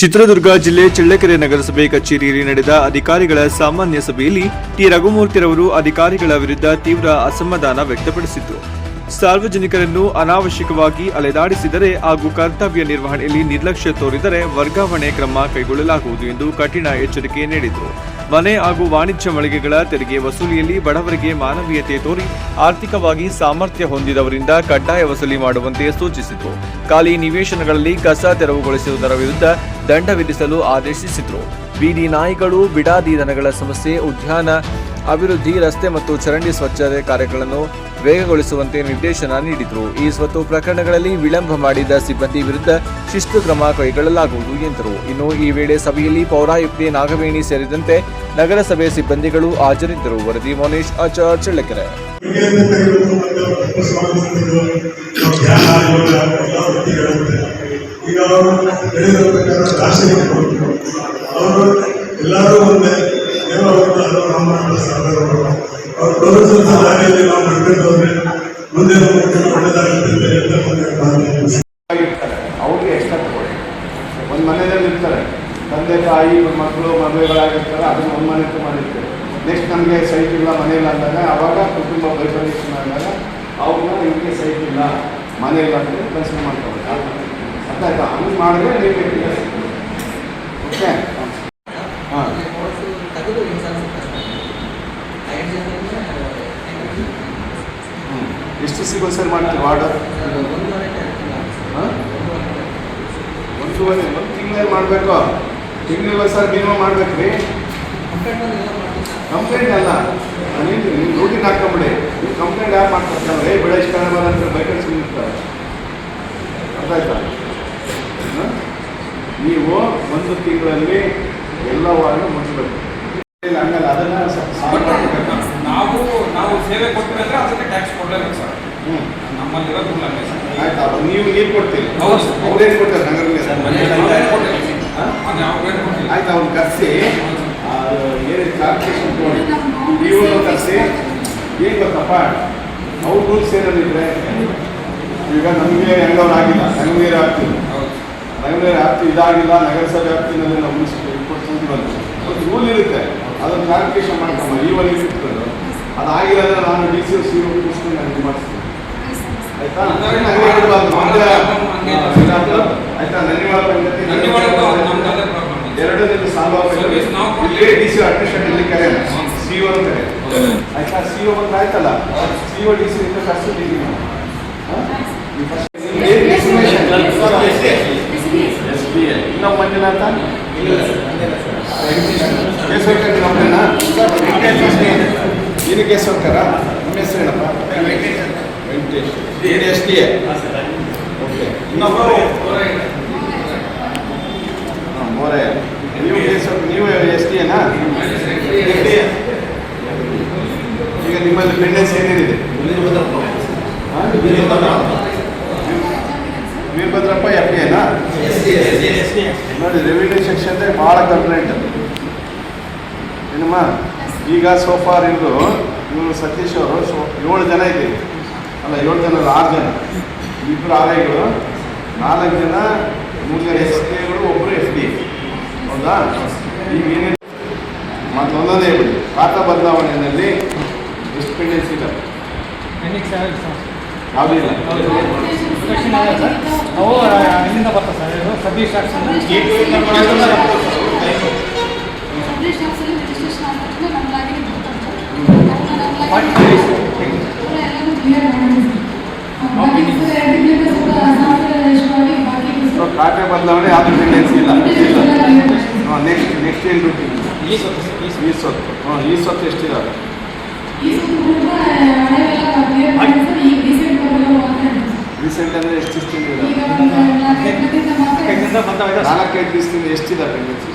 ಚಿತ್ರದುರ್ಗ ಜಿಲ್ಲೆ ಚಳ್ಳಕೆರೆ ನಗರಸಭೆ ಕಚೇರಿಯಲ್ಲಿ ನಡೆದ ಅಧಿಕಾರಿಗಳ ಸಾಮಾನ್ಯ ಸಭೆಯಲ್ಲಿ ಟಿ ರಘುಮೂರ್ತಿರವರು ಅಧಿಕಾರಿಗಳ ವಿರುದ್ಧ ತೀವ್ರ ಅಸಮಾಧಾನ ವ್ಯಕ್ತಪಡಿಸಿದ್ದು, ಸಾರ್ವಜನಿಕರನ್ನು ಅನಾವಶ್ಯಕವಾಗಿ ಅಲೆದಾಡಿಸಿದರೆ ಹಾಗೂ ಕರ್ತವ್ಯ ನಿರ್ವಹಣೆಯಲ್ಲಿ ನಿರ್ಲಕ್ಷ್ಯ ತೋರಿದರೆ ವರ್ಗಾವಣೆ ಕ್ರಮ ಕೈಗೊಳ್ಳಲಾಗುವುದು ಎಂದು ಕಠಿಣ ಎಚ್ಚರಿಕೆ ನೀಡಿದರು. ಮನೆ ಹಾಗೂ ವಾಣಿಜ್ಯ ಮಳಿಗೆಗಳ ತೆರಿಗೆ ವಸೂಲಿಯಲ್ಲಿ ಬಡವರಿಗೆ ಮಾನವೀಯತೆ ತೋರಿ ಆರ್ಥಿಕವಾಗಿ ಸಾಮರ್ಥ್ಯ ಹೊಂದಿದವರಿಂದ ಕಡ್ಡಾಯ ವಸೂಲಿ ಮಾಡುವಂತೆ ಸೂಚಿಸಿದರು. ಖಾಲಿ ನಿವೇಶನಗಳಲ್ಲಿ ಕಸ ತೆರವುಗೊಳಿಸುವುದರ ವಿರುದ್ಧ ದಂಡ ವಿಧಿಸಲು ಆದೇಶಿಸಿದರು. ಬೀದಿ ನಾಯಿಗಳು, ಬಿಡಾದಿ ದನಗಳ ಸಮಸ್ಯೆ, ಉದ್ಯಾನ ಅಭಿವೃದ್ಧಿ, ರಸ್ತೆ ಮತ್ತು ಚರಂಡಿ ಸ್ವಚ್ಛತೆ ಕಾರ್ಯಗಳನ್ನು ವೇಗಗೊಳಿಸುವಂತೆ ನಿರ್ದೇಶನ ನೀಡಿದರು. ಈ ಸ್ವತ್ತು ಪ್ರಕರಣಗಳಲ್ಲಿ ವಿಳಂಬ ಮಾಡಿದ ಸಿಬ್ಬಂದಿ ವಿರುದ್ಧ ಶಿಸ್ತು ಕ್ರಮ ಕೈಗೊಳ್ಳಲಾಗುವುದು ಎಂದರು. ಇನ್ನು ಈ ವೇಳೆ ಸಭೆಯಲ್ಲಿ ಪೌರಾಯುಕ್ತೆ ನಾಗವೇಣಿ ಸೇರಿದಂತೆ ನಗರಸಭೆ ಸಿಬ್ಬಂದಿಗಳು ಹಾಜರಿದ್ದರು. ವರದಿ ಮೋನೇಶ್ ಆಚಾರ್, ಚಳ್ಳಕೆರೆ. ಅವ್ರಿಗೆ ಎಕ್ಸ್ಟ್ರಾ ತಗೊಳ್ಳಿ. ಒಂದು ಮನೆಯಲ್ಲಿ ಇರ್ತಾರೆ, ತಂದೆ ತಾಯಿ ಮಕ್ಕಳು ಮದುವೆಗಳಾಗಿರ್ತಾರೆ, ಅದನ್ನು ಒಂದು ಮನೆ ಮಾಡಿರ್ತಾರೆ. ನೆಕ್ಸ್ಟ್ ನಮಗೆ ಸೈಟ್ ಇಲ್ಲ, ಮನೆ ಇಲ್ಲ ಅಂದಾಗ ಆವಾಗ ಕುಟುಂಬ ಬೈಫರ್ಮೇಷನ್ ಆದಾಗ ಅವ್ರನ್ನ ನಿಮಗೆ ಸೈಟ್ ಇಲ್ಲ, ಮನೆ ಇಲ್ಲ ಅಂದರೆ ಕನ್ಸಿಡರ್ ಮಾಡ್ಕೊಳ್ಳಿ. ಅರ್ಥ ಆಯ್ತಾ? ಹಂಗೆ ಮಾಡಿದ್ರೆ ನೀವು ಓಕೆ. ಹಾಂ, ಎಷ್ಟು ಸಿಗೋದು ಸರ್ ಮಾಡ್ತೀವಿ ಆರ್ಡರ್? ಒಂದು ತಿಂಗಳಲ್ಲಿ ಮಾಡಬೇಕು. ತಿಂಗಳಿಲ್ಲ ಸರ್, ಮಿನಿಮಮ್ ಮಾಡ್ಬೇಕು ರೀ. ಕಂಪ್ಲೇಂಟ್ ಅಲ್ಲ, ನೀವು ರೂಟಿಗೆ ಹಾಕೊಂಬಿಡಿ. ನೀವು ಕಂಪ್ಲೇಂಟ್ ಯಾರು ಮಾಡ್ತಾರೆ? ಬಿಡ ಇಷ್ಟ ಅಂತ ಬೈಕಲ್ಲಿ ಸಿಗಿರ್ತಾರೆ. ಅರ್ಥ ಆಯ್ತಾ? ನೀವು ಒಂದು ತಿಂಗಳಲ್ಲಿ ಎಲ್ಲ ವಾರ್ಡ್ ಮುಗಿಸ್ಬೇಕು. ಹಂಗಲ್ಲ, ಅದನ್ನ ನಾವು ಸೇವೆ ಕೊಡ್ತೀವಿ ಅಂದ್ರೆ ಅದಕ್ಕೆ ಟ್ಯಾಕ್ಸ್ ಕೊಡಲೇಬೇಕು ಸರ್. ನಮ್ಮಲ್ಲಿರೋದು ಆಯ್ತಾ? ನೀವು ನೀರು ಕೊಡ್ತೀವಿ, ಹೌದು. ಅವ್ರೇನು ಕೊಡ್ತಾರೆ ನಗರಲ್ಲಿ? ಆಯ್ತು, ಅವ್ನು ಕರೆಸಿ ಏನು ಕ್ಲಾರಿಫಿಕೇಶನ್ ತೊಗೊಂಡು ನೀವು ಕರೆಸಿ. ಏನು ಗೊತ್ತಪ್ಪ, ಅವ್ರ ರೂಲ್ಸ್ ಏನಿದ್ರೆ ಈಗ ನಮಗೆ ಹೆಂಗವ್ರು ಆಗಿಲ್ಲ, ನಗರ ಆಗ್ತೀವಿ, ನಗರ ಆಗ್ತೀವಿ, ಇದಾಗಿಲ್ಲ, ನಗರಸಭೆ ಆಗ್ತೀವಿ, ನಾವು ಕೊಡ್ತೀವಿ ಬಂದು ಒಂದು ರೂಲ್ ಇರುತ್ತೆ. ಅದನ್ನು ಕ್ಲಾರಿಫಿಕೇಶನ್ ಮಾಡ್ಕೊಂಬ. ಈ ಒಳಗೆ ಇಟ್ಕೊಂಡು ಅದಾಗಿಲ್ಲ ನಾನು ಡಿ ಸಿ ಸಿ ಕೂರಿಸ್ಕೊಂಡು ನನಗೆ ಮಾಡಿಸ್ತೀನಿ. ಆಯ್ತಾ? ಆಯ್ತಾ? ಎರಡು ಸಾಲ್ವ್ ಆಗಬೇಕು. ಇಲ್ಲಿ ಡಿ ಸಿ ಅಡ್ಮಿಷನ್ ಇಲ್ಲಿ ಕರೆ, ಸಿ ಒ ಕರೆ. ಆಯ್ತಾ? ಸಿ ಒ ಬಂದ್ರೆ ಆಯ್ತಲ್ಲ, ಸಿ ಒ ಡಿ ಸಿ ಇಂದ ಫಸ್ಟ್ ಡಿ ಇನ್ನೊಬ್ಬ ಮಂಜುನಾಥ ಕೇಸರ್ಕರ್ ಕಂಪ್ಲೇನಾ? ಏನು ಕೇಸರ್ಕರ? ನಿಮ್ಮ ಹೆಸರು ಏನಪ್ಪ? ವೆಂಕಟೇಶ್. ಏನು ಎಸ್ ಟಿ ಎ? ಓಕೆ. ಇನ್ನೊಬ್ಬರು ಮೋರೆ. ನೀವು ಕೇಸರ್, ನೀವು ಎಸ್ ಟಿ ಎನಾ? ಈಗ ನಿಮ್ಮಲ್ಲಿ ಪೆಂಡೆನ್ಸ್ ಏನೇನಿದೆ? ವೀರಭದ್ರಪ್ಪ ಎಫ್ ಡಿ ಏನಾ? ನೋಡಿ, ರೆವಿನ್ಯೂ ಸೆಕ್ಷನ್ ಭಾಳ ಕಂಪ್ಲೇಂಟ್ ಏನಮ್ಮ. ಈಗ ಸೋಫಾರ್ ಇವರು ಸತೀಶ್ ಅವರು 7 ಜನ ಇದ್ದೀವಿ. ಅಲ್ಲ, 7 ಜನ ಅಲ್ಲ, 6 ಜನ. 2 ಆರ್ ಐಗಳು, 4 ಜನ, 3 ಜನ ಎಸ್ ಟಿಗಳು, ಒಬ್ಬರು ಎಫ್ ಡಿ. ಹೌದಾ? ಈಗ ಏನೇನು ಮತ್ತೊಂದೊಂದೇ ಹೇಳಿ, ಖಾತಾ ಬದಲಾವಣೆಯಲ್ಲಿ ಎಷ್ಟು ಪೆಂಡೆನ್ಸ್ ಇಲ್ಲ? ಯಾವುದೂ ಇಲ್ಲ. ಇಲ್ಲಿಂದ ಬರ್ತಾ ಸರ್, ಇದು ಸತೀಶ್ ಖಾತೆ ಬದಲಾವಣೆ ಯಾವುದು ಪೆಂಡೆನ್ಸಿ ಇಲ್ಲ. ನೆಕ್ಸ್ಟ್ ಏನು ಬಿಟ್ಟು ಈ ಸ್ವತ್ತು. ಈ ಸ್ವತ್ತು ಎಷ್ಟಿದಾವೆ? ರೀಸೆಂಟ್ ಅಂದರೆ ಎಷ್ಟು 4-5 ದಿವಸದಿಂದ ಎಷ್ಟಿದೆ ಪೆಂಡೆನ್ಸಿ?